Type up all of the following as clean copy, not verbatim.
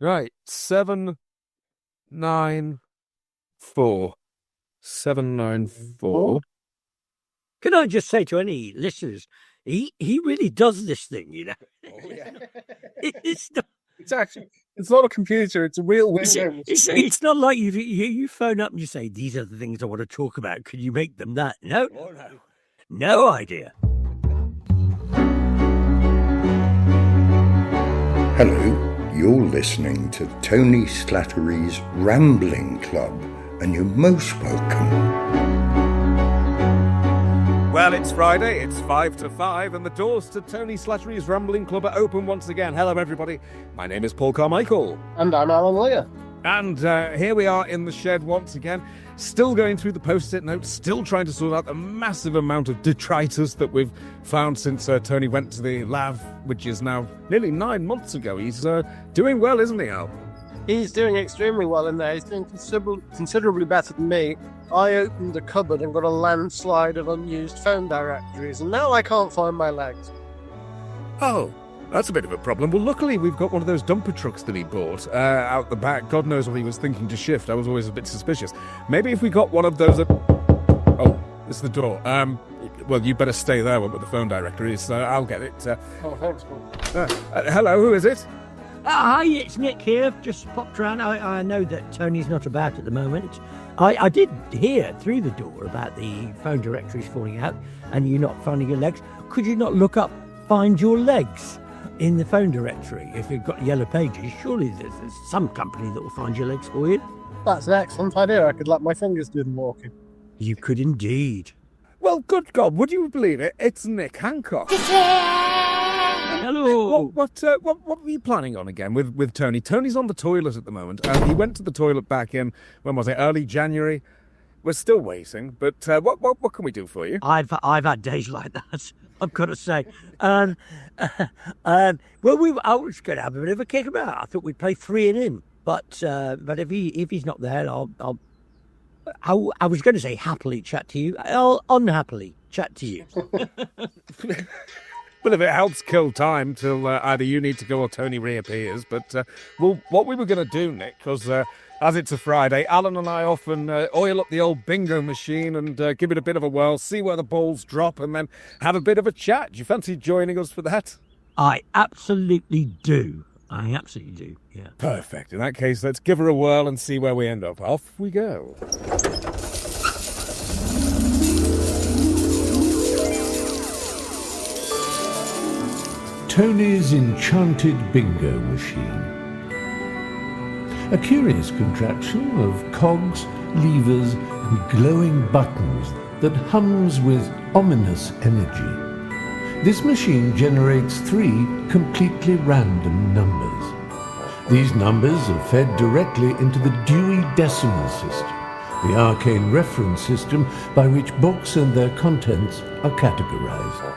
Right, 794. 794. Can I just say to any listeners, he really does this thing, you know. Oh, yeah. It's not. It's not a computer. It's a real window. It's not like you phone up and you say, these are the things I want to talk about. Can you make them that? No, no idea. Hello, you're listening to Tony Slattery's Rambling Club, and you're most welcome. Well, it's Friday, it's 5 to 5, and the doors to Tony Slattery's Rambling Club are open once again. Hello, everybody. My name is Paul Carmichael. And I'm Alan Lear. And here we are in the shed once again, still going through the post-it notes, still trying to sort out the massive amount of detritus that we've found since Tony went to the lab, which is now nearly 9 months ago. He's doing well, isn't he, Al? He's doing extremely well in there. He's doing considerably better than me. I opened the cupboard and got a landslide of unused phone directories, and now I can't find my legs. Oh, that's a bit of a problem. Well, luckily, we've got one of those dumper trucks that he bought out the back. God knows what he was thinking to shift. I was always a bit suspicious. Maybe if we got one of those... Oh, it's the door. Well, you better stay there with the phone directory, so I'll get it. Oh, thanks, Paul. Hello, who is it? Hi, it's Nick here. Just popped round. I know that Tony's not about at the moment. I did hear through the door about the phone directories falling out and you not finding your legs. Could you not look up Find Your Legs in the phone directory? If you've got yellow pages, surely there's some company that will find your legs for you. That's an excellent idea. I could let my fingers do the walking. You could indeed. Well, good God, would you believe it? It's Nick Hancock. Hello. What were you planning on again with Tony? Tony's on the toilet at the moment. He went to the toilet back in, when was it, early January? We're still waiting, but what can we do for you? I've had days like that, I've got to say. Well, I was going to have a bit of a kick about. I thought we'd play 3 and in, but if he's not there, I was going to say happily chat to you. I'll unhappily chat to you. Well, if it helps kill time till either you need to go or Tony reappears. But, well, what we were going to do, Nick, because as it's a Friday, Alan and I often oil up the old bingo machine and give it a bit of a whirl, see where the balls drop, and then have a bit of a chat. Do you fancy joining us for that? I absolutely do. Yeah. Perfect. In that case, let's give her a whirl and see where we end up. Off we go. Tony's enchanted bingo machine. A curious contraption of cogs, levers and glowing buttons that hums with ominous energy. This machine generates 3 completely random numbers. These numbers are fed directly into the Dewey Decimal System, the arcane reference system by which books and their contents are categorized.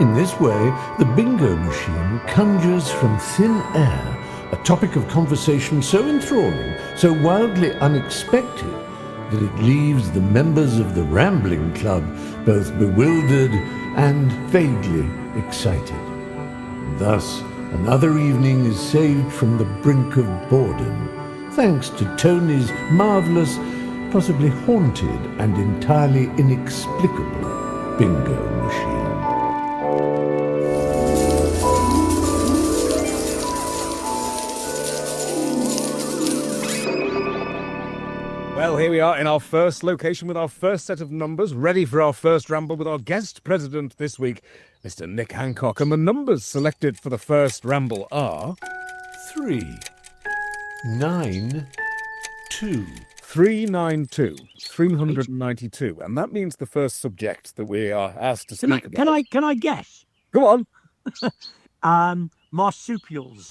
In this way, the bingo machine conjures from thin air a topic of conversation so enthralling, so wildly unexpected, that it leaves the members of the Rambling Club both bewildered and vaguely excited. Thus, another evening is saved from the brink of boredom, thanks to Tony's marvellous, possibly haunted and entirely inexplicable bingo machine. Well, here we are in our first location with our first set of numbers, ready for our first ramble with our guest president this week, Mr. Nick Hancock. And the numbers selected for the first ramble are 3, 9, 2. 392, 392. And that means the first subject that we are asked to speak about. Can I guess? Go on. Marsupials.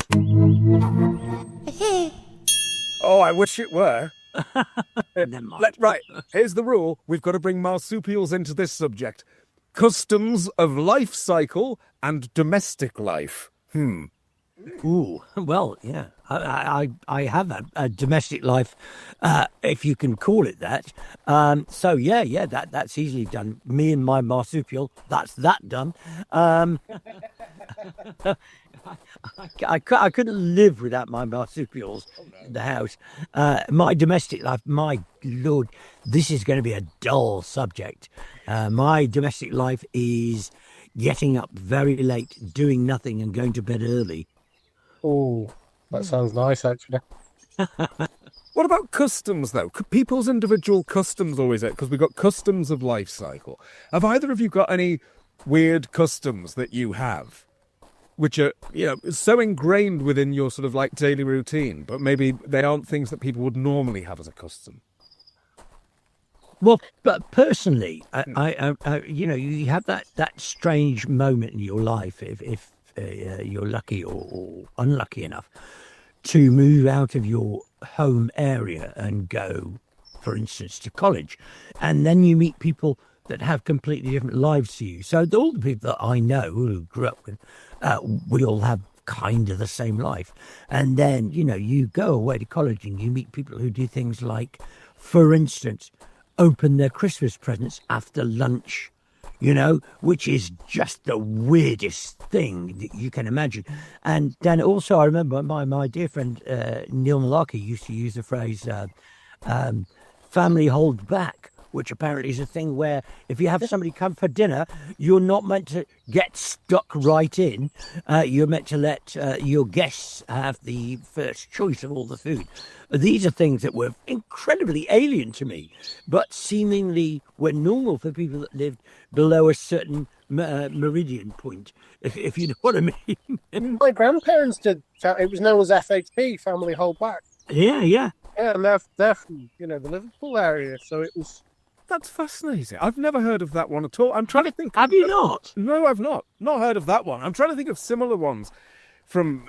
Oh, I wish it were. Never mind. Right, here's the rule. We've got to bring marsupials into this subject. Customs of life cycle and domestic life. Ooh, well, yeah. I have a domestic life, if you can call it that. So yeah, that's easily done. Me and my marsupial, that's that done. I couldn't live without my marsupials in the house. My domestic life, my lord, this is going to be a dull subject. My domestic life is getting up very late, doing nothing, and going to bed early. Oh, that sounds nice, actually. What about customs, though? People's individual customs always, because we've got customs of life cycle. Have either of you got any weird customs that you have, which are, so ingrained within your sort of like daily routine, but maybe they aren't things that people would normally have as a custom? Well, but personally, I you have that strange moment in your life if you're lucky or unlucky enough to move out of your home area and go, for instance, to college, and then you meet people that have completely different lives to you. So all the people that I know who grew up with, we all have kind of the same life. And then, you go away to college and you meet people who do things like, for instance, open their Christmas presents after lunch, which is just the weirdest thing that you can imagine. And then also I remember my dear friend Neil Malarkey used to use the phrase family hold back, which apparently is a thing where if you have somebody come for dinner, you're not meant to get stuck right in. You're meant to let your guests have the first choice of all the food. These are things that were incredibly alien to me, but seemingly were normal for people that lived below a certain meridian point, if you know what I mean. My grandparents did. It was known as FHB, family hold back. Yeah. Yeah, and they're from, the Liverpool area, so it was... That's fascinating. I've never heard of that one at all. I'm trying to think. Have you not? No, I've not. Not heard of that one. I'm trying to think of similar ones from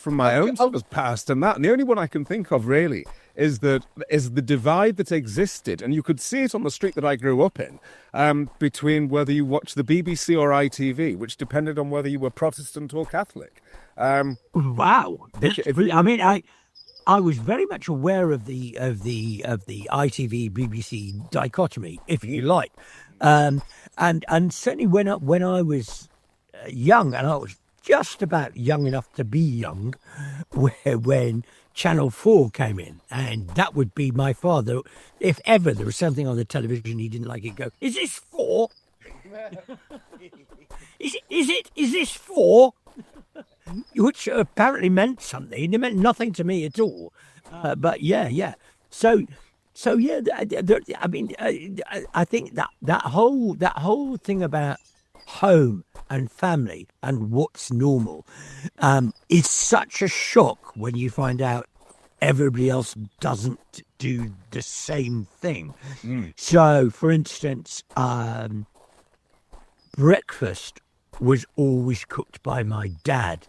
my own sort of past and that. And the only one I can think of really is the divide that existed, and you could see it on the street that I grew up in, between whether you watched the BBC or ITV, which depended on whether you were Protestant or Catholic. Wow. I was very much aware of the ITV BBC dichotomy, if you like, and certainly when I was young, and I was just about young enough to be young, when Channel 4 came in, and that would be my father. If ever there was something on the television he didn't like, he'd go, "Is this 4? Is this 4?" Which apparently meant something. It meant nothing to me at all. But yeah. So yeah. I mean, I think that whole thing about home and family and what's normal is such a shock when you find out everybody else doesn't do the same thing. So, for instance, breakfast was always cooked by my dad.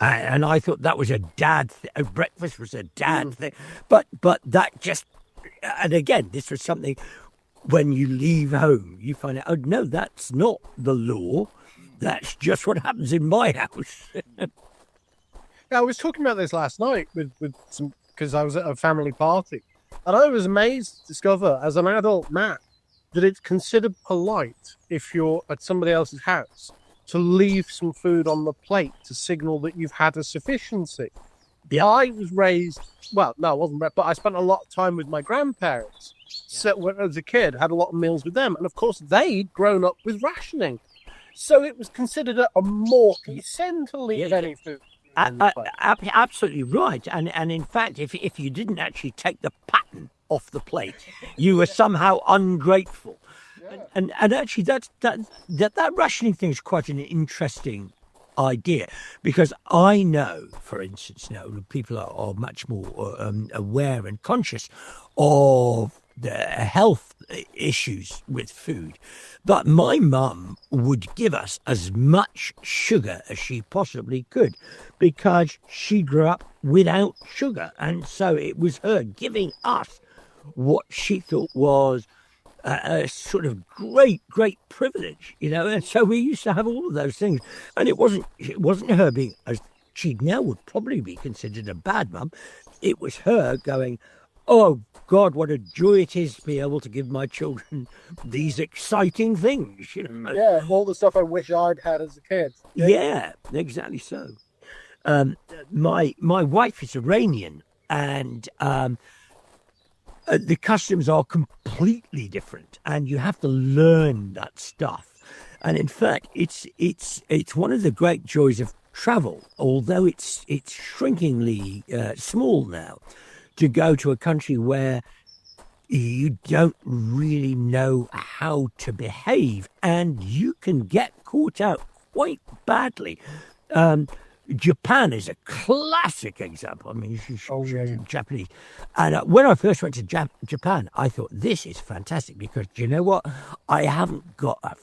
And I thought that was a dad thing. Breakfast was a dad thing. But that just... And again, this was something... When you leave home, you find out, oh, no, that's not the law. That's just what happens in my house. I was talking about this last night with some... Because I was at a family party. And I was amazed to discover, as an adult man, that it's considered polite if you're at somebody else's house to leave some food on the plate to signal that you've had a sufficiency. Yeah. I was raised, well, no, I wasn't raised, but I spent a lot of time with my grandparents. So when as a kid, had a lot of meals with them. And of course, they'd grown up with rationing. So it was considered a more essential to leave any food. Absolutely right. And in fact, if you didn't actually take the pattern off the plate, you were somehow ungrateful. And actually, that rationing thing is quite an interesting idea, because I know, for instance, people are much more aware and conscious of the health issues with food. But my mum would give us as much sugar as she possibly could, because she grew up without sugar. And so it was her giving us what she thought was a sort of great privilege, and so we used to have all of those things. And it wasn't her being, as she now would probably be considered, a bad mum. It was her going, oh God, what a joy it is to be able to give my children these exciting things, Yeah, all the stuff I wish I'd had as a kid. Yeah, exactly so. My wife is Iranian, and the customs are completely different, and you have to learn that stuff. And in fact, it's one of the great joys of travel, although it's shrinkingly small now, to go to a country where you don't really know how to behave, and you can get caught out quite badly. Japan is a classic example. I mean, Japanese. And when I first went to Japan, I thought, this is fantastic, because do you know what? I haven't got a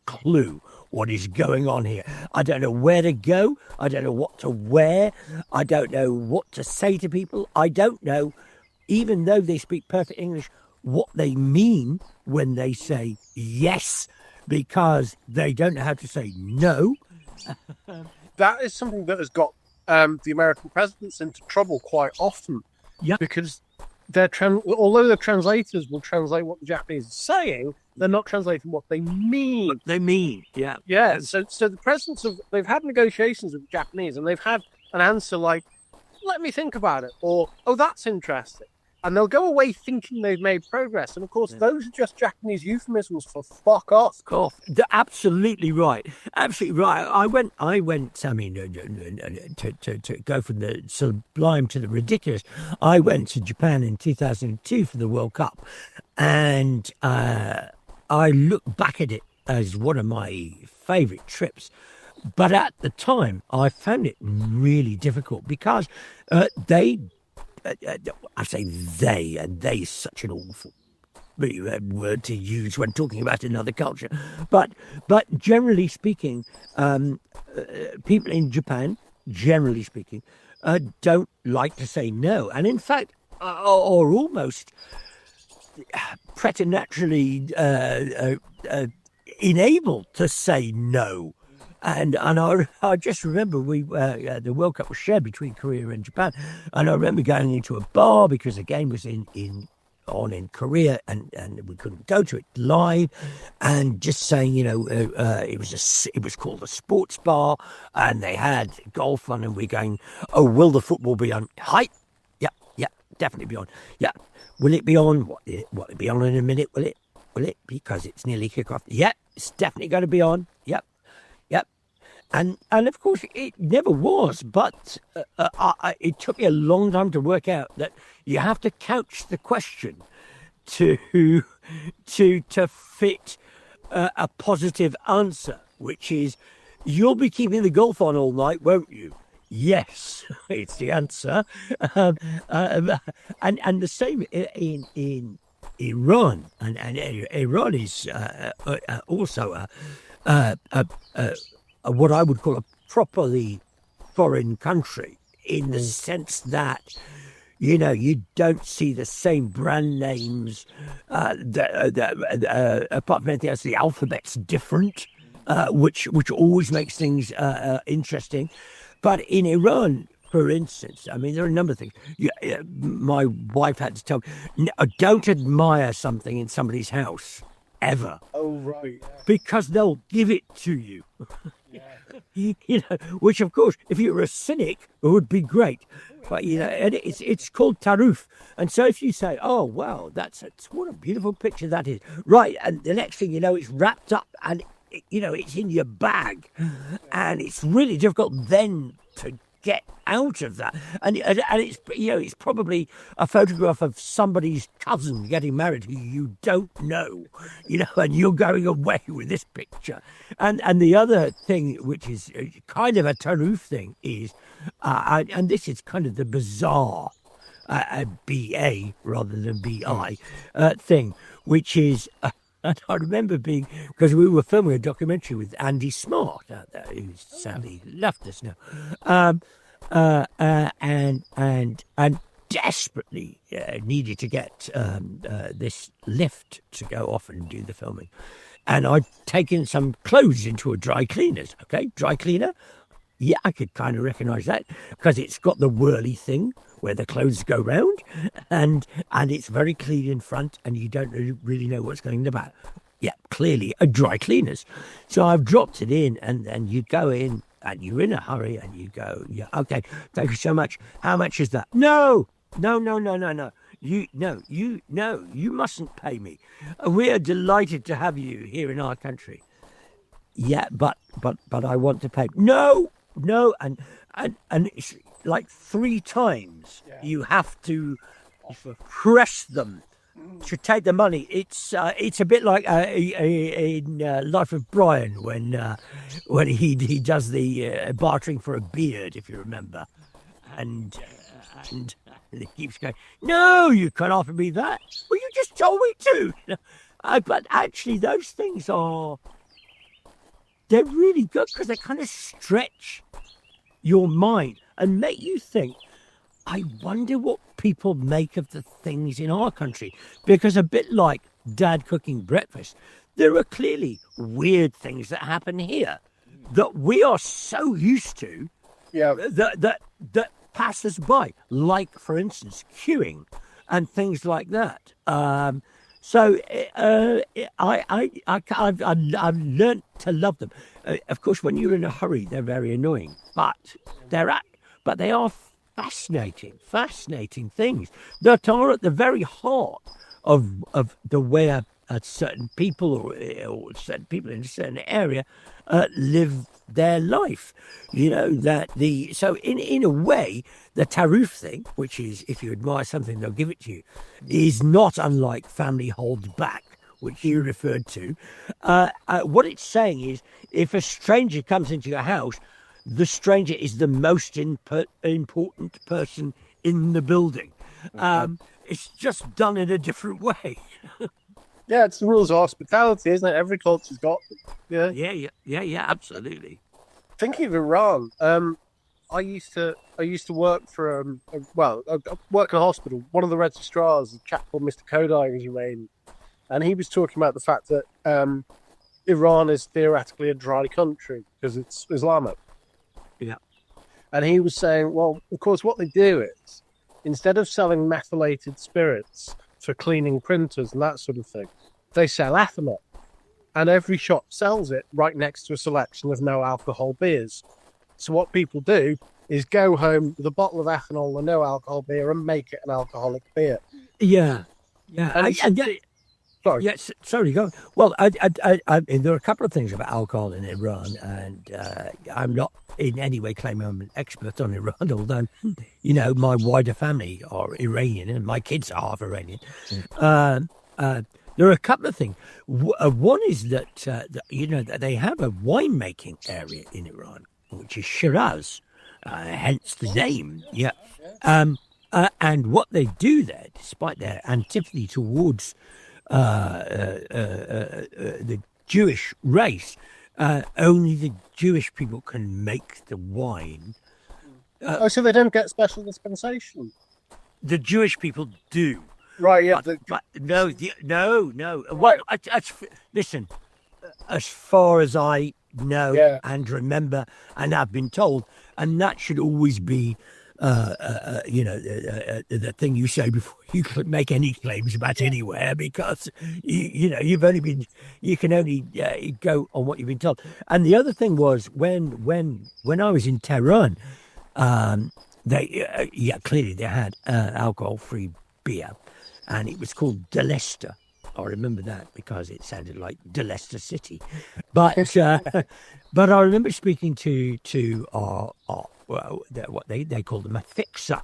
clue what is going on here. I don't know where to go. I don't know what to wear. I don't know what to say to people. I don't know, even though they speak perfect English, what they mean when they say yes, because they don't know how to say no. That is something that has got the American presidents into trouble quite often. Yeah. Because although the translators will translate what the Japanese are saying, they're not translating what they mean. What they mean, yeah. Yeah, so the presidents they've had negotiations with the Japanese, and they've had an answer like, let me think about it, or, oh, that's interesting. And they'll go away thinking they've made progress. And of course, those are just Japanese euphemisms for fuck off. Absolutely right. Absolutely right. I went, I mean, to go from the sublime to the ridiculous, I went to Japan in 2002 for the World Cup. And I look back at it as one of my favourite trips. But at the time, I found it really difficult because I say they, and they is such an awful word to use when talking about another culture. But generally speaking, people in Japan, generally speaking, don't like to say no. And in fact, are almost preternaturally enabled to say no. And I just remember the World Cup was shared between Korea and Japan, and I remember going into a bar because the game was on in Korea, and we couldn't go to it live, and just saying, it was called a sports bar, and they had golf on, and we're going, oh, will the football be on? Hi, yeah, definitely be on. Yeah, will it be on? Will it be on in a minute? Will it? Because it's nearly kick-off. Yeah, it's definitely going to be on. Yep. And of course it never was, but it took me a long time to work out that you have to couch the question to fit a positive answer, which is, you'll be keeping the golf on all night, won't you? Yes, it's the answer. And the same in Iran, and Iran is also what I would call a properly foreign country, in the sense that, you don't see the same brand names, apart from anything else, the alphabet's different, which always makes things interesting. But in Iran, for instance, I mean, there are a number of things. My wife had to tell me, don't admire something in somebody's house, ever. Oh, right. Yeah. Because they'll give it to you. Which of course, if you were a cynic, it would be great. But and it's called taruf. And so if you say, oh wow, what a beautiful picture that is, right? And the next thing you know, it's wrapped up, and it's in your bag, and it's really difficult then to get out of that. And it's it's probably a photograph of somebody's cousin getting married who you don't know, and you're going away with this picture. And the other thing, which is kind of a taruf thing, is and this is kind of the bizarre BA rather than BI thing, which is and I remember because we were filming a documentary with Andy Smart out there, who's sadly left us now, and desperately needed to get this lift to go off and do the filming. And I'd taken some clothes into a dry cleaner's. Okay, dry cleaner. Yeah, I could kind of recognise that because it's got the whirly thing where the clothes go round, and it's very clean in front, and you don't really know what's going in the back. Yeah, clearly a dry cleaner's. So I've dropped it in, and you go in, and you're in a hurry, and you go, yeah, okay, thank you so much. How much is that? No. You mustn't pay me. We are delighted to have you here in our country. Yeah, but I want to pay. No, and it's like 3 times you have to press them to take the money. It's a bit like in Life of Brian when he does the bartering for a beard, if you remember, and he keeps going, no, you can't offer me that. Well, you just told me to. But actually, those things they're really good because they kind of stretch your mind and make you think, I wonder what people make of the things in our country. Because a bit like Dad cooking breakfast, there are clearly weird things that happen here that we are so used to that pass us by. Like, for instance, queuing and things like that. So I've learnt to love them. Of course, when you're in a hurry, they're very annoying, but they are fascinating things that are at the very heart of the way certain people or certain people in a certain area live their life. So in a way, the taroof thing, which is if you admire something, they'll give it to you, is not unlike family hold back, which you referred to. What it's saying is, if a stranger comes into your house, the stranger is the most important person in the building. It's just done in a different way. Yeah, it's the rules of hospitality, isn't it? Every culture's got them. Yeah, absolutely. Thinking of Iran, I used to work for I work in a hospital. One of the registrars, a chap called Mr. Kodai, was Iranian, and he was talking about the fact that Iran is theoretically a dry country because it's Islamic. Yeah, and he was saying, well, of course, what they do is, instead of selling methylated spirits for cleaning printers and that sort of thing, they sell ethanol. And every shop sells it right next to a selection of no alcohol beers. So what people do is go home with a bottle of ethanol and no alcohol beer and make it an alcoholic beer. Yeah. Sorry. Yes, sorry, go. Well, there are a couple of things about alcohol in Iran, and I'm not in any way claiming I'm an expert on Iran, although, my wider family are Iranian and my kids are half Iranian. There are a couple of things. One is that they have a winemaking area in Iran, which is Shiraz, hence the name. Yeah. And what they do there, despite their antipathy towards the Jewish race, only the Jewish people can make the wine. So they don't get special dispensation? The Jewish people do. Right, yeah. But no. Well, listen, as far as I know and remember and have been told, and that should always be the thing you say before you can make any claims about anywhere, because you can only go on what you've been told. And the other thing was when I was in Tehran, clearly they had alcohol-free beer, and it was called De Leicester. I remember that because it sounded like De Leicester City, but I remember speaking to what they call them a fixer.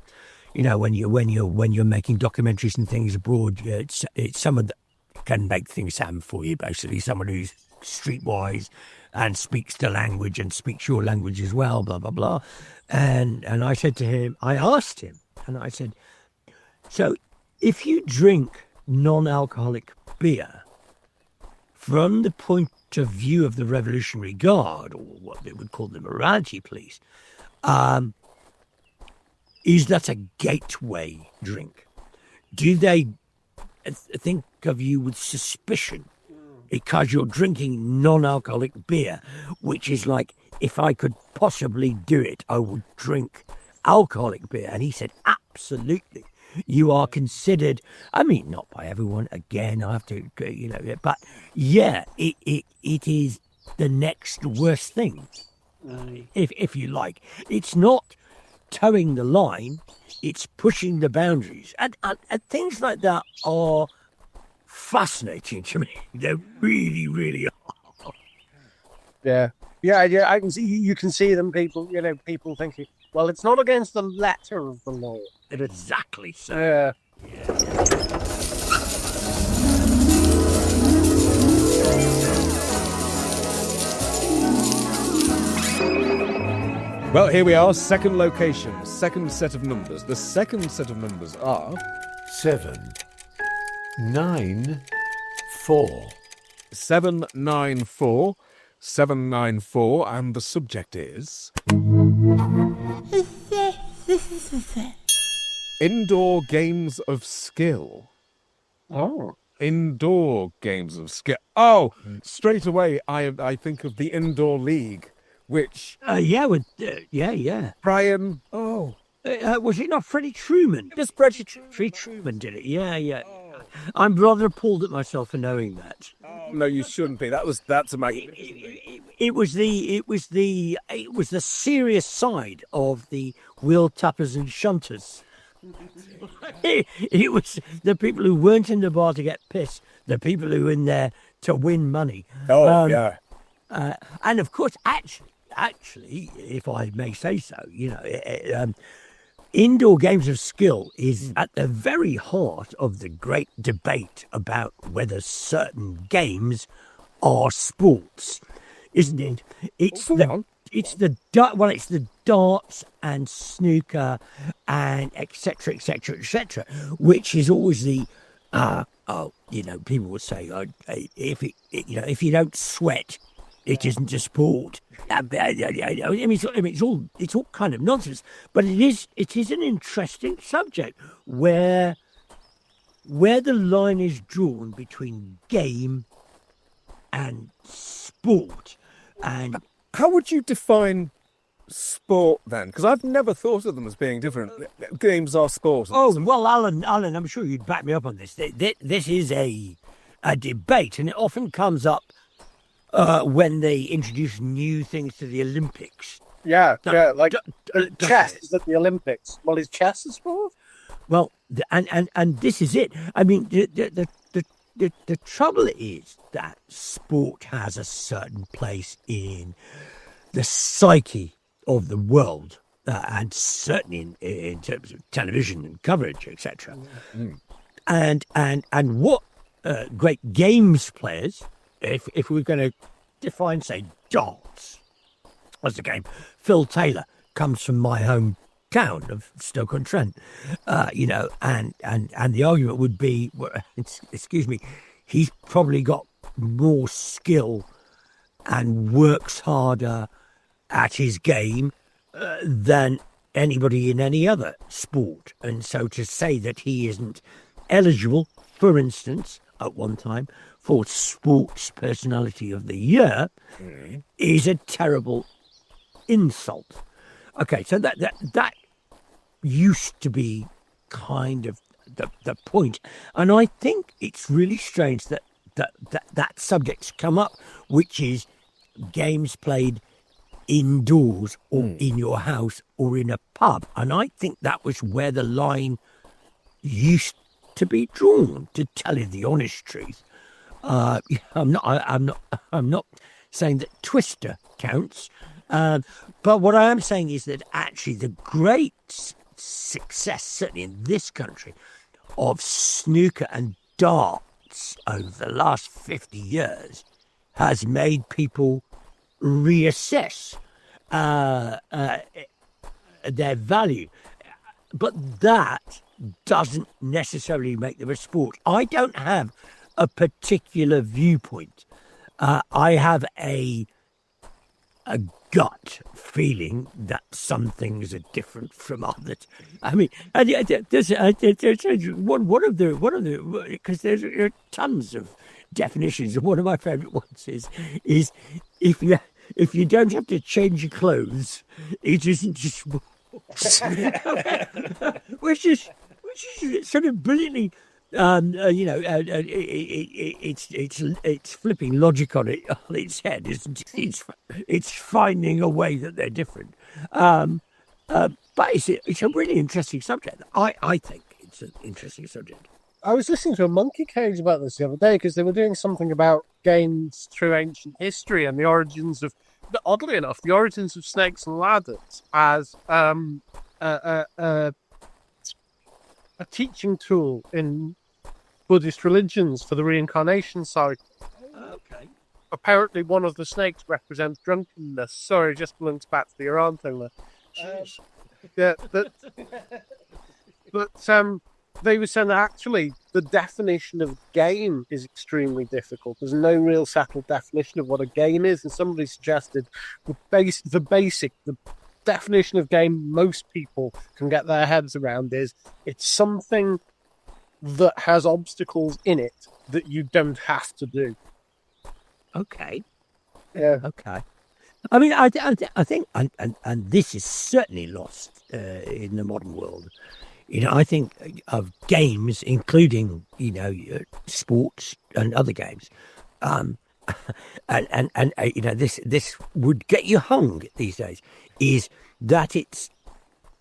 When you're making documentaries and things abroad, it's someone that can make things happen for you. Basically, someone who's streetwise and speaks the language and speaks your language as well. Blah blah blah. And I said to him, I asked him, and I said, so if you drink non-alcoholic beer, from the point of view of the Revolutionary Guard, or what they would call the morality police, is that a gateway drink? Do they think of you with suspicion because you're drinking non-alcoholic beer, which is like, if I could possibly do it, I would drink alcoholic beer? And he said, absolutely. You are considered, not by everyone, again, I have to, but yeah, it is the next worst thing. if you like. It's not towing the line, it's pushing the boundaries. And things like that are fascinating to me. They really, really are. Yeah. I can see, you can see them, people thinking, well, it's not against the letter of the law. Exactly so. Yeah. Well, here we are, second location, second set of numbers. The second set of numbers are 7, 9, 4. 794, 794, and the subject is indoor games of skill. Oh. Indoor games of skill. Oh, straight away I think of the indoor league, which Yeah. Brian. Was it not Freddie Truman? Just Freddie Truman. Freddie Truman did it. Yeah. I'm rather appalled at myself for knowing that. No, you shouldn't be. That's a It was the serious side of the wheel tappers and shunters. It was the people who weren't in the bar to get pissed, the people who were in there to win money. yeah. And of course, actually, if I may say so, indoor games of skill is at the very heart of the great debate about whether certain games are sports, isn't it? It's the darts and snooker and etc., which is always the people would say, if you don't sweat, it isn't a sport. I mean, it's all kind of nonsense, but it is an interesting subject where the line is drawn between game and sport. And how would you define sport then? Because I've never thought of them as being different. Games are sport. Oh well, Alan, I'm sure you'd back me up on this. This is a debate, and it often comes up when they introduce new things to the Olympics. Yeah, like chess is at the Olympics. Well, is chess a sport? Well, and this is it. I mean, the trouble is that sport has a certain place in the psyche of the world, and certainly in terms of television and coverage, etc. And what great games players, if we're going to define, say, darts as a game, Phil Taylor comes from my hometown of Stoke-on-Trent, and the argument would be, excuse me, he's probably got more skill and works harder at his game than anybody in any other sport. And so to say that he isn't eligible, for instance, at one time, for Sports Personality of the Year is a terrible insult. Okay, so that used to be kind of the point. And I think it's really strange that subject's come up, which is games played indoors or in your house or in a pub. And I think that was where the line used to be drawn, to tell you the honest truth. I'm not saying that Twister counts, but what I am saying is that actually the great success, certainly in this country, of snooker and darts over the last 50 years has made people reassess their value. But that doesn't necessarily make them a sport. I don't have a particular viewpoint. I have a gut feeling that some things are different from others. I mean, there's one of the because there are tons of definitions. And one of my favourite ones is if you don't have to change your clothes, it isn't just which is sort of brilliantly It's flipping logic on its head. It's finding a way that they're different. But it's a really interesting subject. I think it's an interesting subject. I was listening to a Monkey Cage about this the other day because they were doing something about games through ancient history and the origins of, oddly enough, the origins of snakes and ladders as a teaching tool in Buddhist religions for the reincarnation cycle. Okay. Apparently, one of the snakes represents drunkenness. Sorry, just links back to the Iran thing there. Yeah, but they were saying that actually the definition of game is extremely difficult. There's no real settled definition of what a game is, and somebody suggested the definition of game most people can get their heads around is it's something that has obstacles in it that you don't have to do. Okay. Yeah. Okay. I mean, I think, and this is certainly lost in the modern world. I think of games, including, sports and other games. And this would get you hung these days, is that it's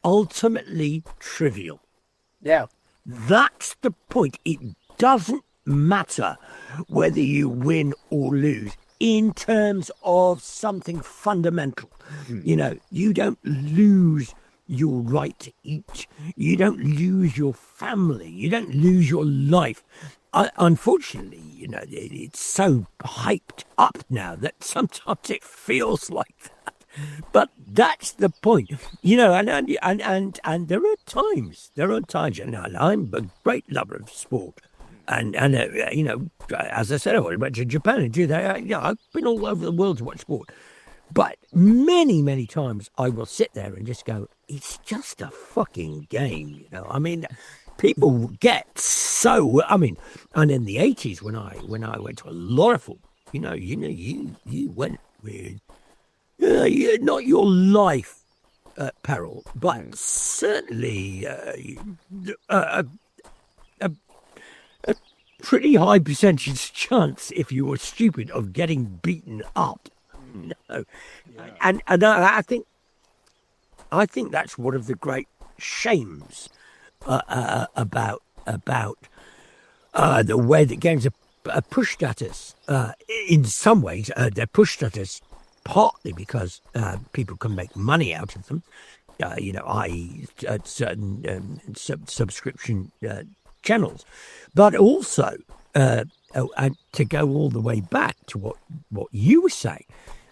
ultimately trivial. Yeah. That's the point. It doesn't matter whether you win or lose in terms of something fundamental. You don't lose your right to eat. You don't lose your family. You don't lose your life. Unfortunately, it's so hyped up now that sometimes it feels like that. But that's the point, and there are times, and I'm a great lover of sport. And as I said, I went to Japan and do that. I've been all over the world to watch sport. But many, many times I will sit there and just go, it's just a fucking game, I mean, people get so, and in the 80s when I went to a lot of football, you went with, not your life at peril, but certainly a pretty high percentage chance, if you were stupid, of getting beaten up. No, and I think that's one of the great shames about the way that games are pushed at us. In some ways, they're pushed at us partly because people can make money out of them. I.e., certain subscription channels, but also and to go all the way back to what you were saying.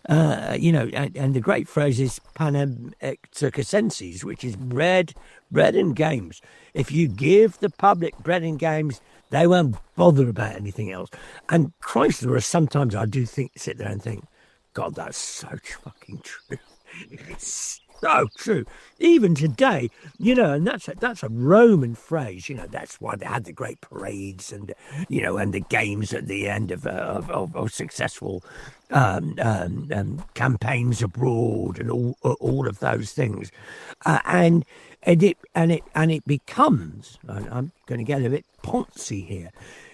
And the great phrase is panem et circenses, which is bread and games. If you give the public bread and games, they won't bother about anything else. And Christ, there are sometimes I do sit there and think, God, that's so fucking true. It's so true. Even today, and that's a Roman phrase. That's why they had the great parades and and the games at the end of successful campaigns abroad and all of those things, and it becomes. I'm going to get a bit poncy here.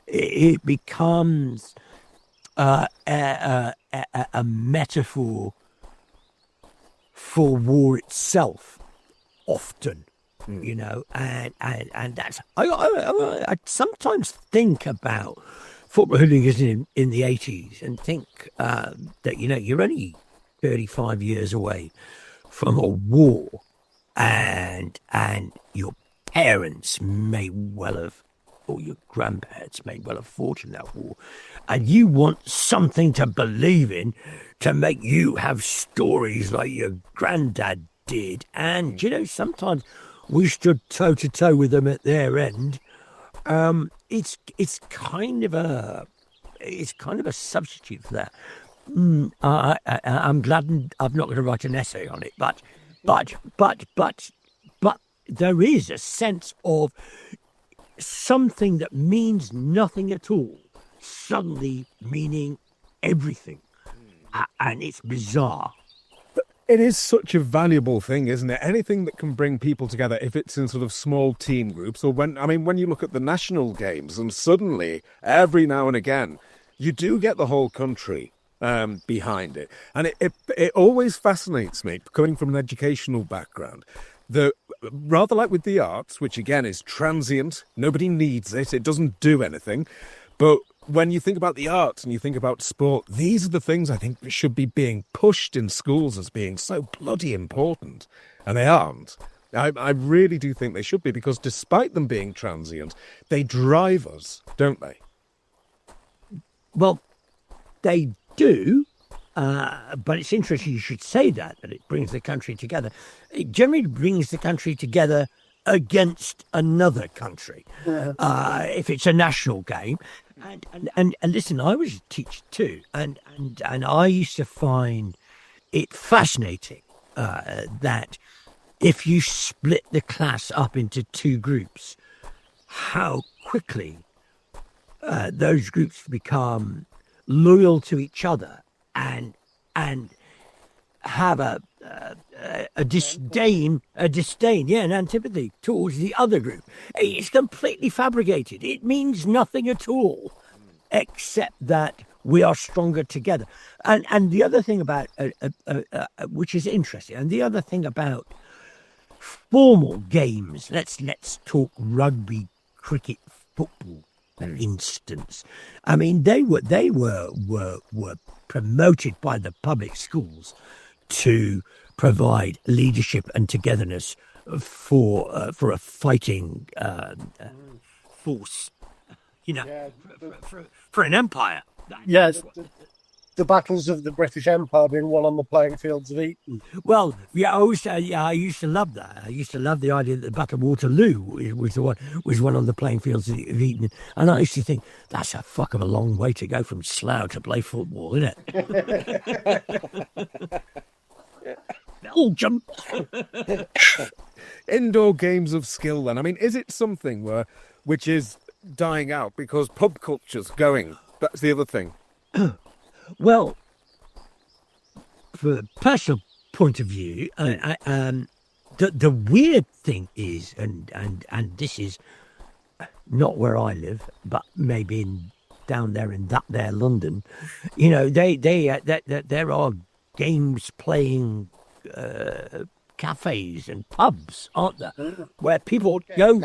It becomes a metaphor for war itself, often, and that's I sometimes think about football hooligans in the 80s and think that you're only 35 years away from a war, and your parents may well have, or your grandparents may well have fought in that war, and you want something to believe in to make you have stories like your granddad did. And, sometimes we stood toe-to-toe with them at their end. It's kind of a substitute for that. I'm glad I'm not going to write an essay on it, but there is a sense of something that means nothing at all suddenly meaning everything, and it's bizarre. It is such a valuable thing, isn't it? Anything that can bring people together, if it's in sort of small team groups, or when you look at the national games, and suddenly, every now and again, you do get the whole country behind it. And it always fascinates me, coming from an educational background, that rather like with the arts, which again is transient, nobody needs it, it doesn't do anything, but when you think about the arts and you think about sport, these are the things I think should be being pushed in schools as being so bloody important. And they aren't. I really do think they should be, because despite them being transient, they drive us, don't they? Well, they do, but it's interesting you should say that it brings the country together. It generally brings the country together against another country, if it's a national game. And listen, I was a teacher too, and I used to find it fascinating that if you split the class up into two groups, how quickly those groups become loyal to each other and have a disdain, an antipathy towards the other group. It's completely fabricated. It means nothing at all, except that we are stronger together. And the other thing about, which is interesting, and the other thing about formal games, let's talk rugby, cricket, football, for instance. I mean, they were promoted by the public schools to provide leadership and togetherness for a fighting force, for an empire. Yes, the battles of the British Empire being won on the playing fields of Eton. Well, yeah, I used to love that. I used to love the idea that the Battle of Waterloo was one on the playing fields of Eton, and I used to think that's a fuck of a long way to go from Slough to play football, isn't it? Belgium. Indoor games of skill, then. I mean, is it something which is dying out because pub culture's going? That's the other thing. Well, from a personal point of view, the weird thing is, and this is not where I live, but maybe down there in that there London, there are games playing cafes and pubs, aren't there, where people go.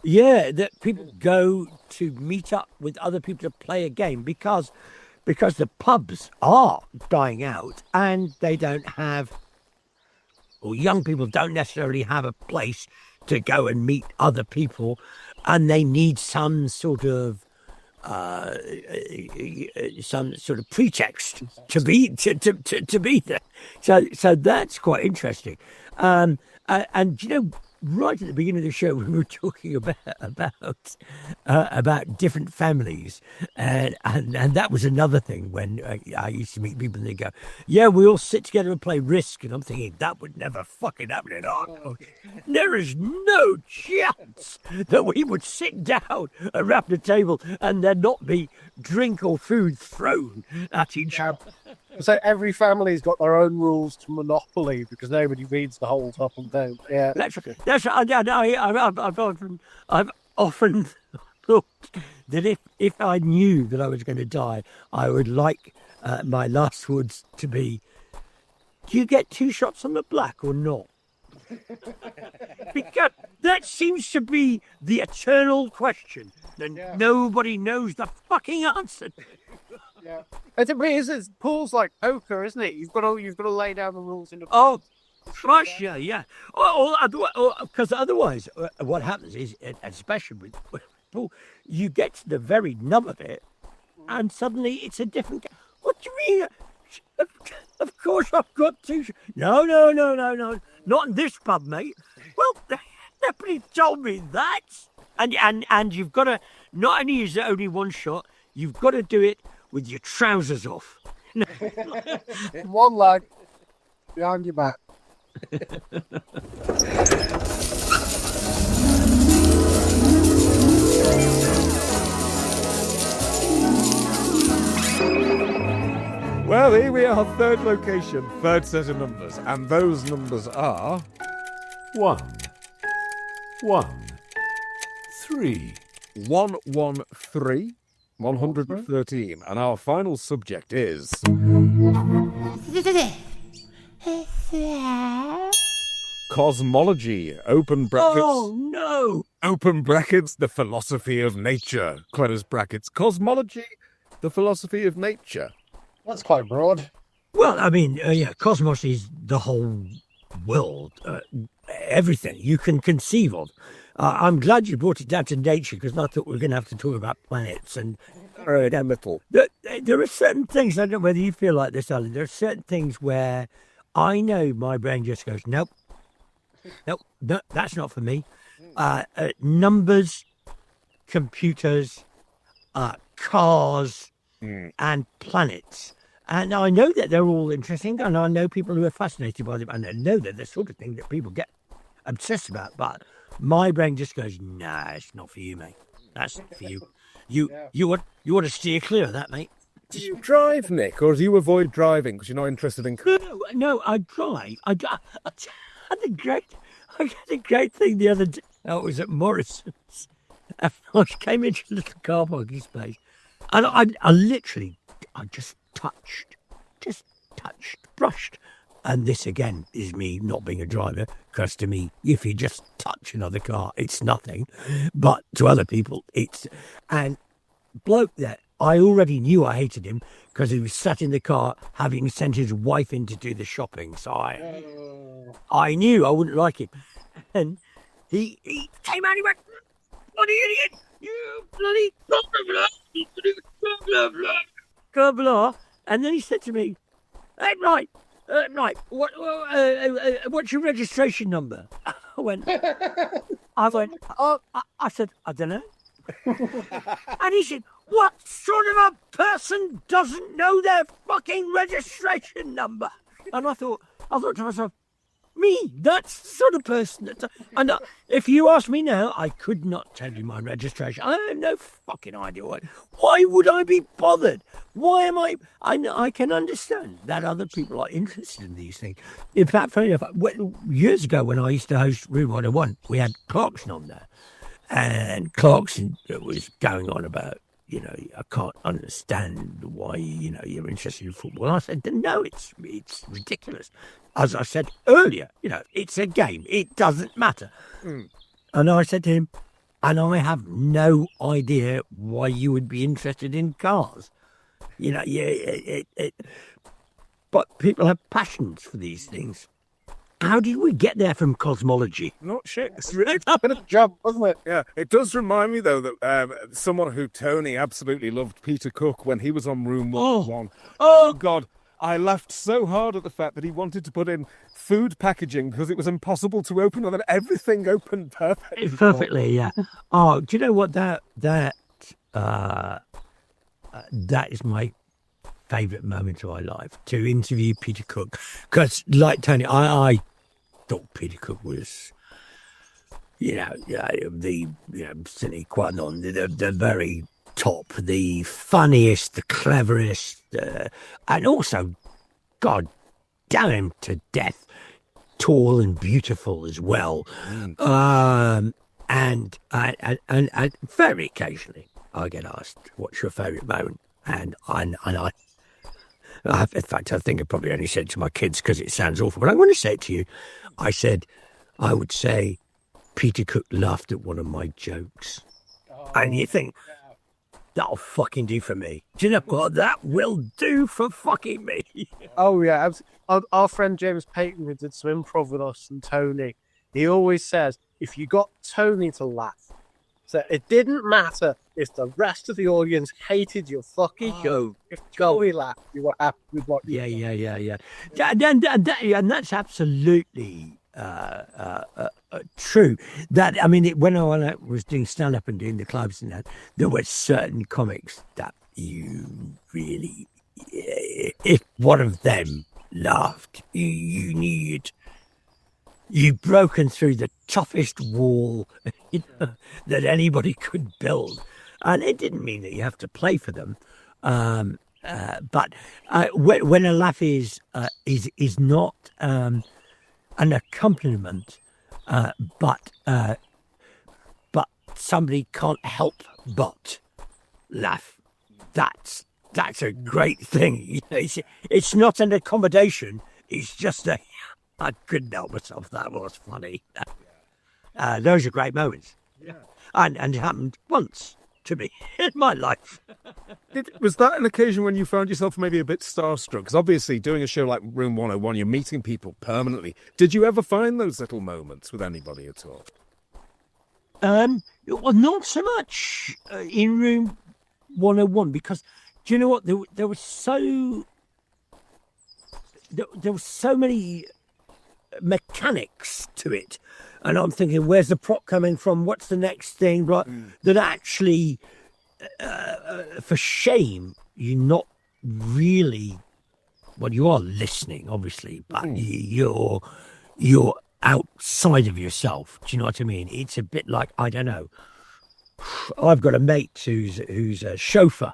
Yeah, that people go to meet up with other people to play a game because the pubs are dying out and they don't have, or young people don't necessarily have a place to go and meet other people, and they need some sort of pretext to be there. So that's quite interesting. And right at the beginning of the show, we were talking about different families, and that was another thing. When I used to meet people, and they go, "Yeah, we all sit together and play Risk," and I'm thinking that would never fucking happen in our country. There is no chance that we would sit down around the table and there not be drink or food thrown at each other. So every family's got their own rules to Monopoly because nobody reads the whole top and down. Yeah, I've often thought that if I knew that I was going to die, I would like my last words to be, "Do you get 2 shots on the black or not?" Because that seems to be the eternal question that nobody knows the fucking answer to. Yeah, it's Paul's like poker, isn't it? You've got to lay down the rules in the. Oh, gosh, yeah. Because otherwise, what happens is, especially with Paul, you get to the very nub of it, and suddenly it's a different. What do you mean? Of course, I've got to. No, not in this pub, mate. Well, nobody told me that. And you've got to. Not only is it only one shot, you've got to do it with your trousers off. One leg behind your back. Well, So here we are, third location, third set of numbers, and those numbers are 1, 1, 3. 113, 113, and our final subject is cosmology. Open brackets. Oh, no. Open brackets. The philosophy of nature. Close brackets. Cosmology. The philosophy of nature. That's quite broad. Well, I mean, cosmos is the whole world, everything you can conceive of. I'm glad you brought it down to nature, because I thought we were going to have to talk about planets and elemental. There are certain things, I don't know whether you feel like this, Alan, there are certain things where I know my brain just goes, nope, no, that's not for me. Numbers, computers, cars, and planets. And I know that they're all interesting, and I know people who are fascinated by them, and I know that the sort of thing that people get obsessed about, but my brain just goes, nah, it's not for you, mate. That's not for you. You want to steer clear of that, mate. Do you drive, Nick, or do you avoid driving because you're not interested in... No, I drive. I had a great thing the other day. It was at Morrison's. I came into a little car parking space, and I literally just touched, brushed. And this, again, is me not being a driver, because to me, if you just touch another car, it's nothing. But to other people, it's... And bloke that I already knew I hated him, because he was sat in the car having sent his wife in to do the shopping. So I knew I wouldn't like him. And he came out and he went, "Bloody idiot! You bloody blah, blah, blah, blah, blah, blah, blah." And then he said to me, "Hey, right, what's your registration number?" I said, "I don't know." And he said, "What sort of a person doesn't know their fucking registration number?" And I thought to myself, me, that's the sort of person that... And if you ask me now, I could not tell you my registration. I have no fucking idea why. Why would I be bothered? Why am I can understand that other people are interested in these things. In fact, funny enough, years ago when I used to host Room 101, we had Clarkson on there. And Clarkson was going on about, I can't understand why, you're interested in football. I said, no, it's ridiculous. As I said earlier, it's a game. It doesn't matter. And I said to him, and I have no idea why you would be interested in cars. But people have passions for these things. How did we get there from cosmology? Not shit. It's really Bit of a jump, wasn't it? Yeah, it does remind me, though, that someone who Tony absolutely loved, Peter Cook, when he was on Room 101. Oh, God. I laughed so hard at the fact that he wanted to put in food packaging because it was impossible to open, and then everything opened perfectly. Perfectly, yeah. Oh, do you know what that is my favourite moment of my life, to interview Peter Cook, because like Tony, I thought Peter Cook was, the sine qua non, the very top, the funniest, the cleverest, and also, God damn him to death, tall and beautiful as well. And very occasionally I get asked, "What's your favourite moment?" And in fact, I think I probably only said it to my kids because it sounds awful, but I want to say it to you. I said, I would say, Peter Cook laughed at one of my jokes. And you think, that'll fucking do for me. Do you know what? That will do for fucking me. Oh, yeah. Our friend James Payton, who did some improv with us and Tony, he always says, if you got Tony to laugh, so it didn't matter if the rest of the audience hated your fucking joke. If Tony laughed, you were happy with what you did. Yeah. And that's absolutely true. That, I mean, when I was doing stand-up and doing the clubs and that, there were certain comics that you really, if one of them laughed, you knew you'd broken through the toughest wall that anybody could build. And it didn't mean that you have to play for them. But when a laugh is not an accompaniment, but somebody can't help but laugh, that's a great thing. You know, it's not an accommodation. It's just I couldn't help myself. That was funny. Those are great moments. Yeah. And it happened once to me in my life. Was that an occasion when you found yourself maybe a bit starstruck? Because obviously doing a show like Room 101, you're meeting people permanently. Did you ever find those little moments with anybody at all? Well, not so much in Room 101, because do you know what? There were so many mechanics to it, and I'm thinking, where's the prop coming from? What's the next thing? Right, that actually, for shame, you're not really. Well, you are listening, obviously, but you're outside of yourself. Do you know what I mean? It's a bit like, I don't know. I've got a mate who's a chauffeur,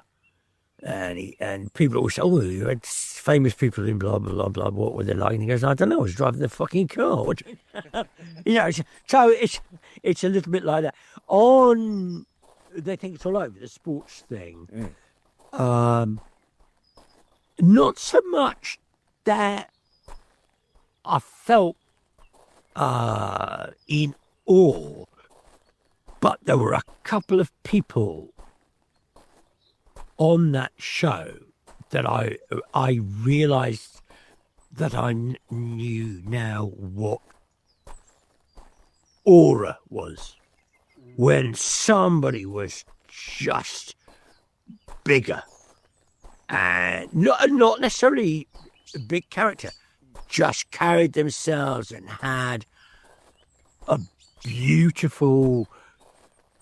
and people always say, "Oh, you had famous people in blah blah blah blah. What were they like?" And he goes, "I don't know. I was driving the fucking car." You know, so it's a little bit like that. They think it's all over the sports thing. Not so much that I felt in awe, but there were a couple of people on that show that I realised that I knew now what aura was. When somebody was just bigger, and not necessarily a big character, just carried themselves and had a beautiful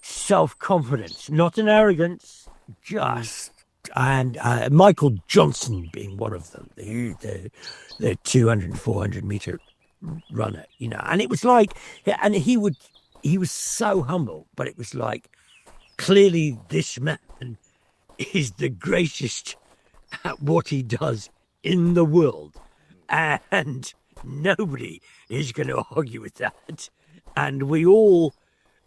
self-confidence, not an arrogance, just. And Michael Johnson being one of them, the 200, 400 meter runner, you know. And it was like, and he was so humble, but it was like, clearly this man is the greatest at what he does in the world, and nobody is going to argue with that. And we all,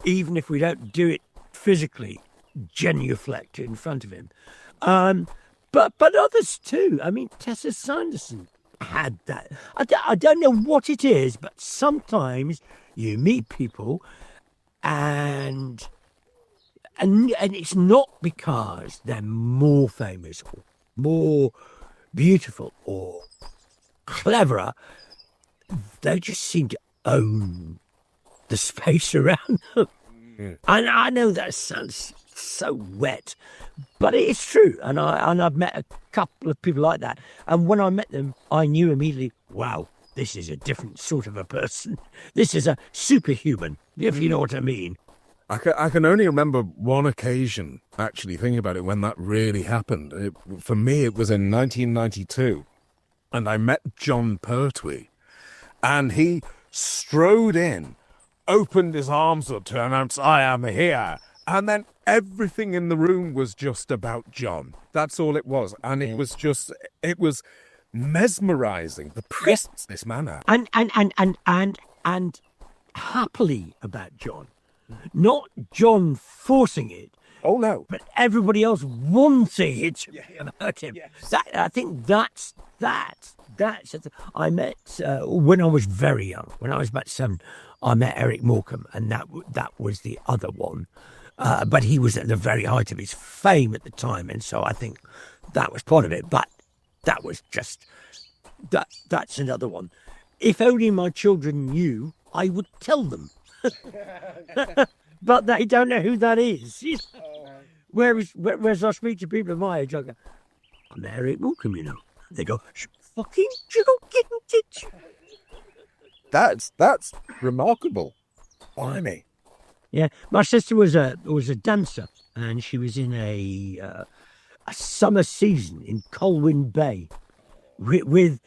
even if we don't do it physically, genuflect in front of him. But others too. I mean, Tessa Sanderson had that. I don't know what it is, but sometimes you meet people and it's not because they're more famous or more beautiful or cleverer. They just seem to own the space around them. And I know that sounds so wet, but it is true. And I've met a couple of people like that. And when I met them, I knew immediately, wow, this is a different sort of a person. This is a superhuman, if you know what I mean. I can only remember one occasion, actually, thinking about it, when that really happened. For me, it was in 1992, and I met John Pertwee, and he strode in, opened his arms up to announce, "I am here," and then everything in the room was just about John. That's all it was, and it was mesmerising, the presence this man had. And happily about John. Not John forcing it. Oh, no. But everybody else wanting it about him. Yes. I think that's I met, when I was very young, when I was about 7, I met Eric Morecambe, and that was the other one. But he was at the very height of his fame at the time, and so I think that was part of it. But that was just, that's another one. If only my children knew, I would tell them. But they don't know who that is. Whereas I speak to people of my age, I go, "I'm Eric Morecambe, you know." They go, "Fucking joking, did you?" That's remarkable. Blimey. Yeah, my sister was a dancer, and she was in a summer season in Colwyn Bay with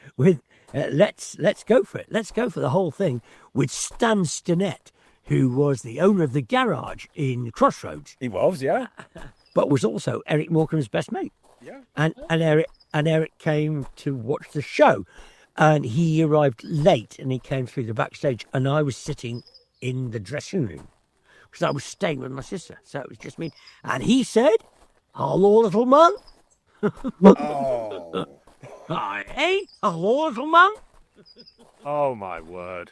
let's go for it. Let's go for the whole thing with Stan Stinnett, who was the owner of the garage in Crossroads. He was, yeah. But was also Eric Morecambe's best mate. Yeah. And Eric came to watch the show, and he arrived late, and he came through the backstage, and I was sitting in the dressing room because I was staying with my sister, so it was just me. And he said, "Hello, little man." Oh. Hey, hello, little man. Oh, my word.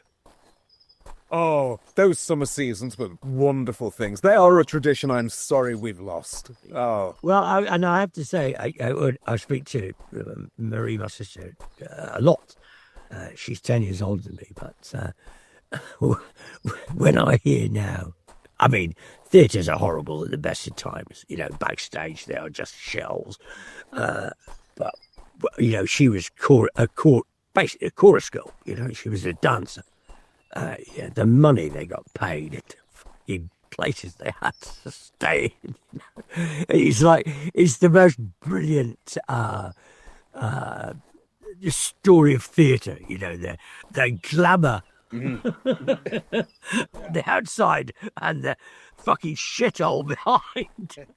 Oh, those summer seasons were wonderful things. They are a tradition I'm sorry we've lost. Oh. Well, I have to say, I speak to Marie, my sister, a lot. She's 10 years older than me, but when I hear now, I mean, theatres are horrible at the best of times. You know, backstage they are just shells. But you know, she was basically a chorus girl. You know, she was a dancer. Yeah, the money they got paid at the fucking places they had to stay in. It's the most brilliant story of theatre. You know, the glamour, the outside, and the fucking shithole behind.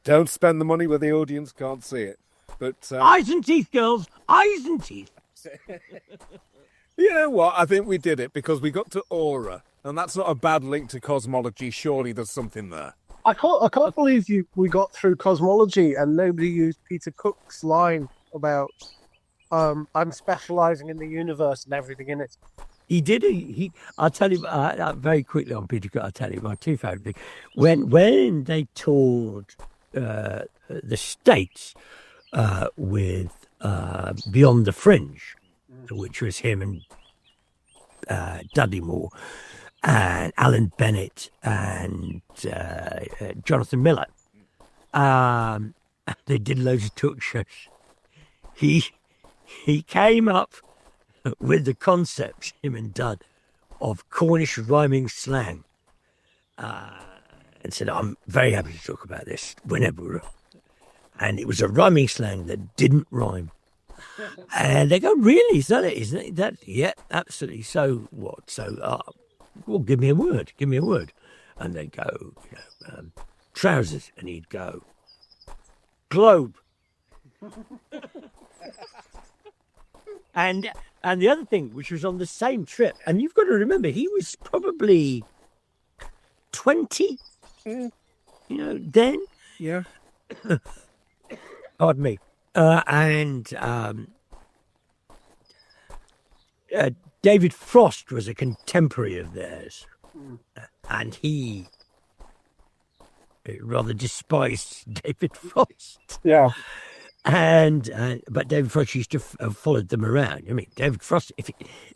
Don't spend the money where the audience can't see it. But eyes and teeth, girls, eyes and teeth. You know what? I think we did it because we got to aura, and that's not a bad link to cosmology. Surely there's something there. I can't believe we got through cosmology and nobody used Peter Cook's line about I'm specialising in the universe and everything in it. He did. I'll tell you very quickly on Peter Cook. I'll tell you my two favourite things. When they toured the States with Beyond the Fringe, which was him and Dudley Moore and Alan Bennett and Jonathan Miller. They did loads of talk shows. He came up with the concept, him and Dud, of Cornish rhyming slang, and said, "I'm very happy to talk about this whenever we're on." And it was a rhyming slang that didn't rhyme. And they go, "Really? Is that it? Isn't it that?" "Yeah, absolutely. So what? So, well, give me a word. Give me a word." And they go, trousers. And he'd go, globe. And the other thing, which was on the same trip, and you've got to remember, he was probably 20, then. Yeah. Pardon me. David Frost was a contemporary of theirs, and he rather despised David Frost. Yeah. But David Frost used to have followed them around. I mean, David Frost,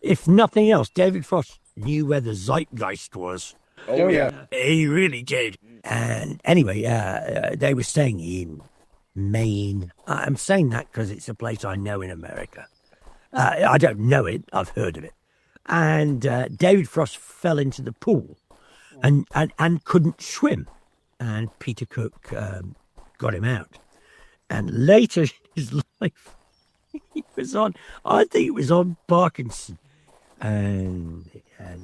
if nothing else, David Frost knew where the zeitgeist was. Oh, yeah. He really did. And anyway, they were staying in Maine. I'm saying that because it's a place I know in America. I don't know it. I've heard of it. And David Frost fell into the pool and couldn't swim. And Peter Cook got him out. And later in his life, he was on, I think it was on Parkinson. And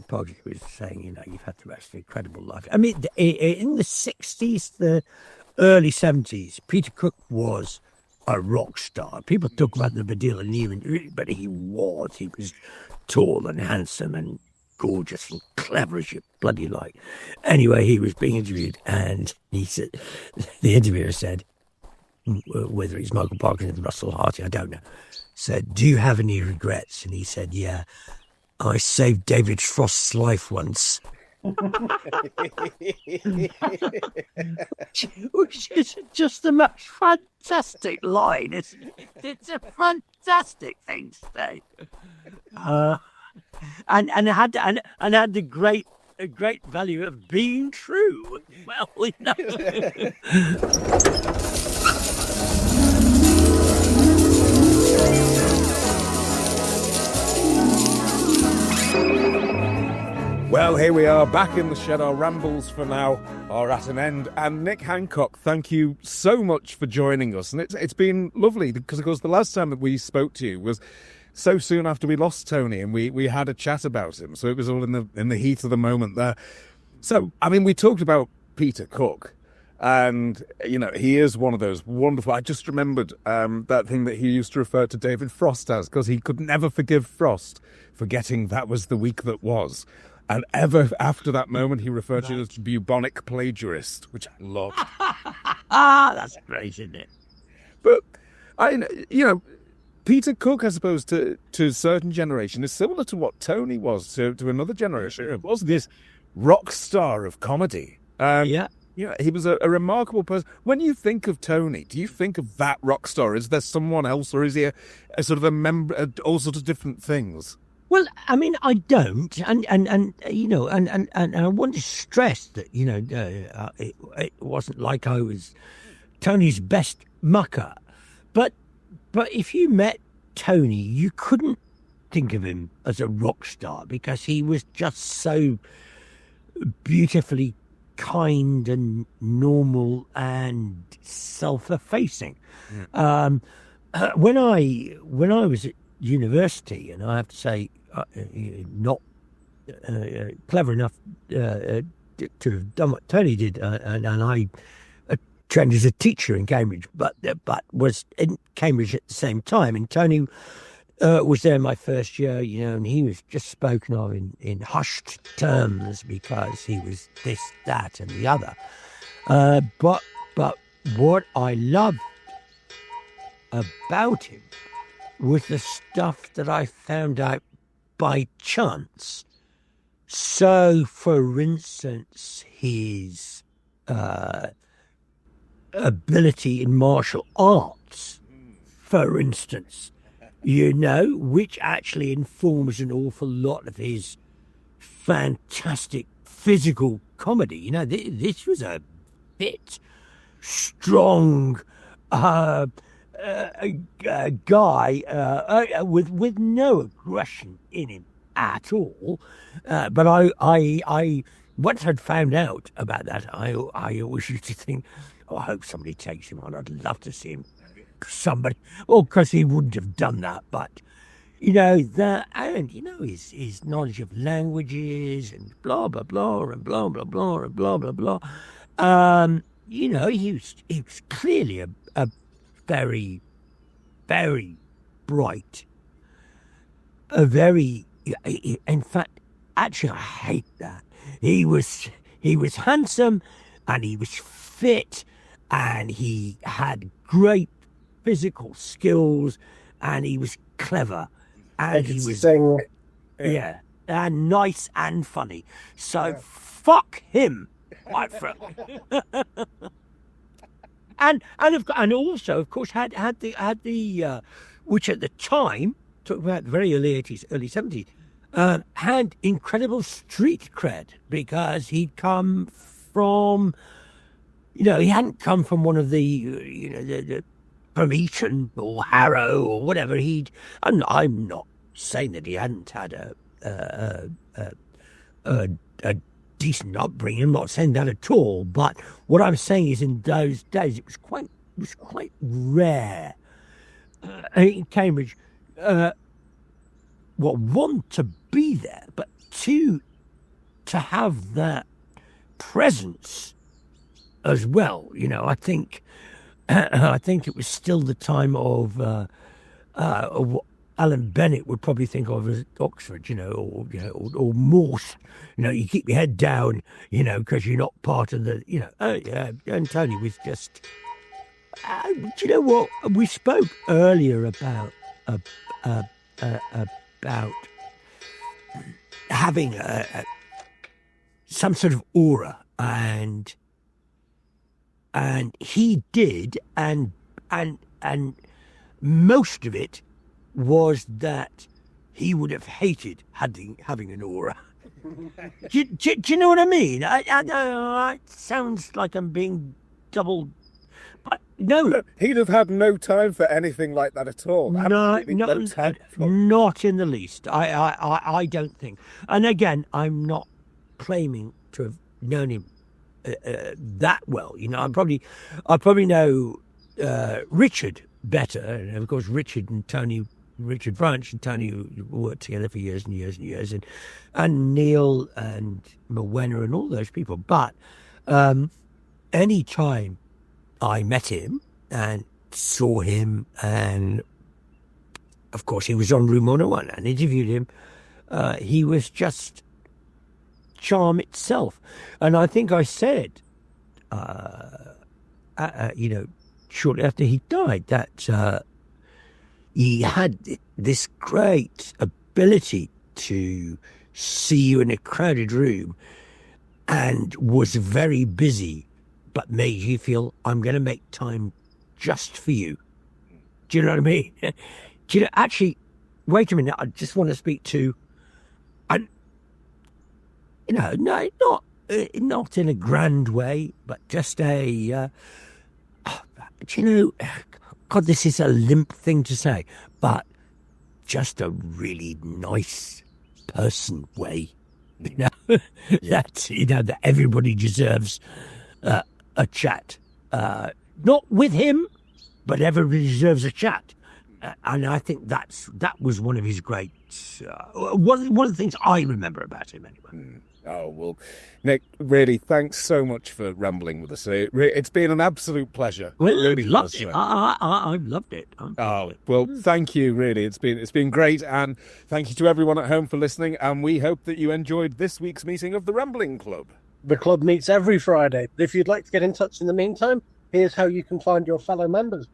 Parkinson was saying, you've had the most incredible life. I mean, in the 60s, the early 70s, Peter Cook was a rock star. People talk about the Badilla Newman, but he was tall and handsome and gorgeous and clever as you bloody like. Anyway, he was being interviewed, and he said, the interviewer said, whether it's Michael Parkinson, Russell Harty, I don't know, said, "Do you have any regrets?" And he said, "Yeah, I saved David Frost's life once." Which is just the most fantastic line, isn't it? It's a fantastic thing to say. And had the great value of being true. Well, Well, here we are back in the shed. Our rambles for now are at an end. And Nick Hancock, thank you so much for joining us. And it's been lovely because, of course, the last time that we spoke to you was so soon after we lost Tony, and we had a chat about him. So it was all in the heat of the moment there. So, I mean, we talked about Peter Cook, And, he is one of those wonderful... I just remembered that thing that he used to refer to David Frost as, because he could never forgive Frost for getting that was the week that was. And ever after that moment, he referred to it as bubonic plagiarist, which I love. That's great, isn't it? But, Peter Cook, I suppose, to a certain generation, is similar to what Tony was to another generation. It was this rock star of comedy. Yeah. He was a remarkable person. When you think of Tony, do you think of that rock star? Is there someone else, or is he a sort of a member of all sorts of different things? Well, I mean, I don't, and I want to stress that it wasn't like I was Tony's best mucker, but if you met Tony, you couldn't think of him as a rock star because he was just so beautifully kind and normal and self-effacing. Yeah. When I was at university, and I have to say, not clever enough to have done what Tony did, and I trained as a teacher in Cambridge, but was in Cambridge at the same time. And Tony was there my first year, and he was just spoken of in hushed terms because he was this, that, and the other. But what I loved about him was the stuff that I found out by chance. So, for instance, his ability in martial arts, for instance, which actually informs an awful lot of his fantastic physical comedy. This was a fit, strong guy with no aggression in him at all. But I once I'd found out about that, I always used to think, I hope somebody takes him on. I'd love to see him. Somebody, because he wouldn't have done that, but that, and his knowledge of languages and blah blah blah and blah blah blah and blah blah blah. He was clearly a very, very bright, in fact, actually, I hate that. He was handsome, and he was fit, and he had great physical skills, and he was clever, and he was and nice and funny. So fuck him, quite frankly. and also, of course, had the which at the time, talking about the very early 80s, early 70s, had incredible street cred because he'd come from, he hadn't come from one of the from Eton or Harrow or whatever. I'm not saying that he hadn't had a decent upbringing. I'm not saying that at all. But what I'm saying is, in those days, it was quite rare in Cambridge. One, to be there, but two, to have that presence as well. I think it was still the time of what Alan Bennett would probably think of as Oxford, or Morse. You keep your head down, because you're not part of the, and Tony was just, do you know what? We spoke earlier about having some sort of aura, and he did, and most of it was that he would have hated having an aura. do you know what I mean? I know it sounds like I'm being double, but no. He'd have had no time for anything like that at all. Not in the least. I don't think. And again, I'm not claiming to have known him that well. I probably know Richard better, and of course Richard Branch and Tony worked together for years and years and years, and Neil and Morwenna and all those people. But any time I met him and saw him, and of course he was on Room 101 and interviewed him, he was just charm itself. And I think I said, shortly after he died, that he had this great ability to see you in a crowded room and was very busy, but made you feel, I'm going to make time just for you. Do you know what I mean? Do you know, actually, wait a minute, I just want to speak to, not in a grand way, but just a, God, this is a limp thing to say, but just a really nice person way, that everybody deserves a chat. Not with him, but everybody deserves a chat. And I think that was one of his great, one of the things I remember about him anyway. Oh, well, Nick, really, thanks so much for rambling with us. It's been an absolute pleasure. Well, really loved it. I've loved it. Well, thank you, really. It's been great, and thank you to everyone at home for listening, and we hope that you enjoyed this week's meeting of the Rambling Club. The club meets every Friday. But if you'd like to get in touch in the meantime, here's how you can find your fellow members.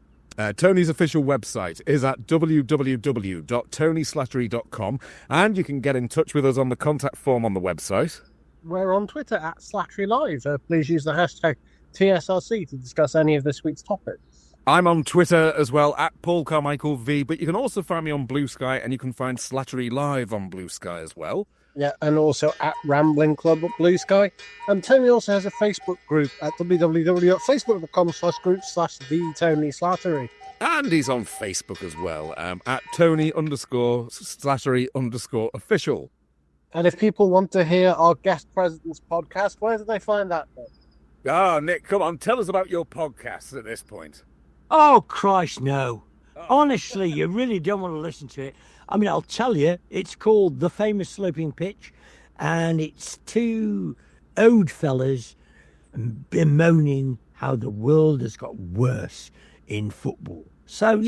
Tony's official website is at www.tonyslattery.com, and you can get in touch with us on the contact form on the website. We're on Twitter at Slattery Live. Please use the hashtag TSRC to discuss any of this week's topics. I'm on Twitter as well, at Paul Carmichael V, but you can also find me on Blue Sky, and you can find Slattery Live on Blue Sky as well. Yeah, and also at Rambling Club at Blue Sky. And Tony also has a Facebook group at www.facebook.com/group/TheTonySlattery. And he's on Facebook as well, at Tony_Slattery_official. And if people want to hear our Guest President's podcast, where do they find that? Nick, come on, tell us about your podcast at this point. Oh, Christ, no. Honestly, you really don't want to listen to it. I mean, I'll tell you, it's called The Famous Sloping Pitch, and it's two old fellas bemoaning how the world has got worse in football. So,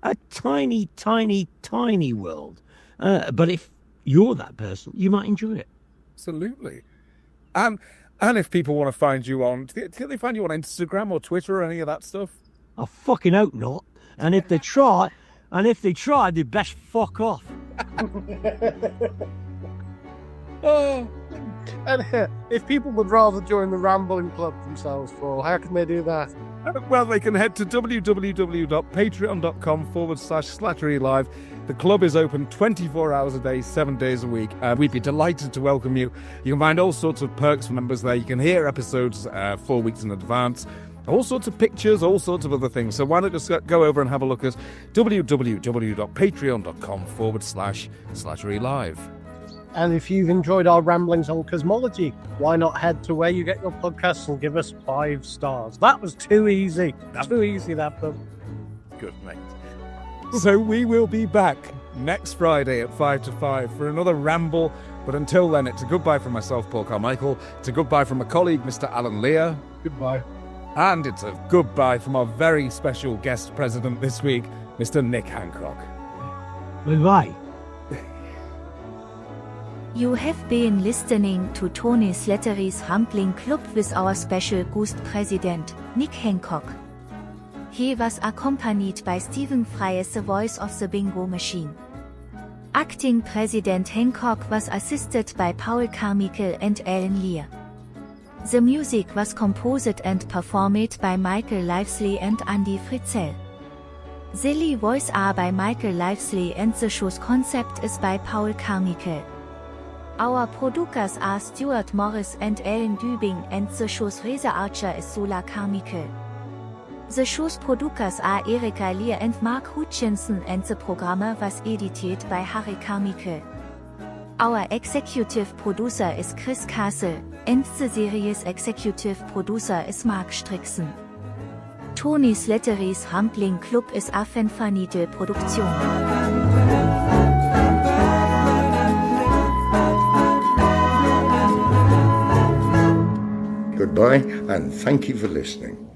a tiny, tiny, tiny world. But if you're that person, you might enjoy it. Absolutely. And if people want to find you on, can they find you on Instagram or Twitter or any of that stuff? I fucking hope not. And if they try, they best fuck off. And if people would rather join the Rambling Club themselves, Paul, how can they do that? Well, they can head to www.patreon.com/Slattery Live. The club is open 24 hours a day, 7 days a week. We'd be delighted to welcome you. You can find all sorts of perks for members there. You can hear episodes 4 weeks in advance. All sorts of pictures, all sorts of other things. So why not just go over and have a look at www.patreon.com/Slattery Live. And if you've enjoyed our ramblings on cosmology, why not head to where you get your podcasts and give us 5 stars? That was too easy. Too easy, that one. Good, mate. So we will be back next Friday at 5 to 5 for another ramble. But until then, it's a goodbye from myself, Paul Carmichael. It's a goodbye from a colleague, Mr. Alan Lear. Goodbye. And it's a goodbye from our very special guest president this week, Mr. Nick Hancock. Goodbye. You have been listening to Tony Slattery's Rambling Club with our special guest president, Nick Hancock. He was accompanied by Stephen Fry as the voice of the bingo machine. Acting President Hancock was assisted by Paul Carmichael and Alan Lear. The music was composed and performed by Michael Livesley and Andy Fritzell. The lead voice are by Michael Livesley and the show's concept is by Paul Carmichael. Our producers are Stuart Morris and Alan Dubing, and the show's Reza Archer is Sola Carmichael. The show's producers are Erika Lear and Mark Hutchinson, and the programmer was edited by Harry Carmichael. Our executive producer is Chris Castle, and the series executive producer is Mark Strickson. Tony Slattery's Rambling Club ist eine Fanfanidel-Produktion. Goodbye. Goodbye, and thank you for listening.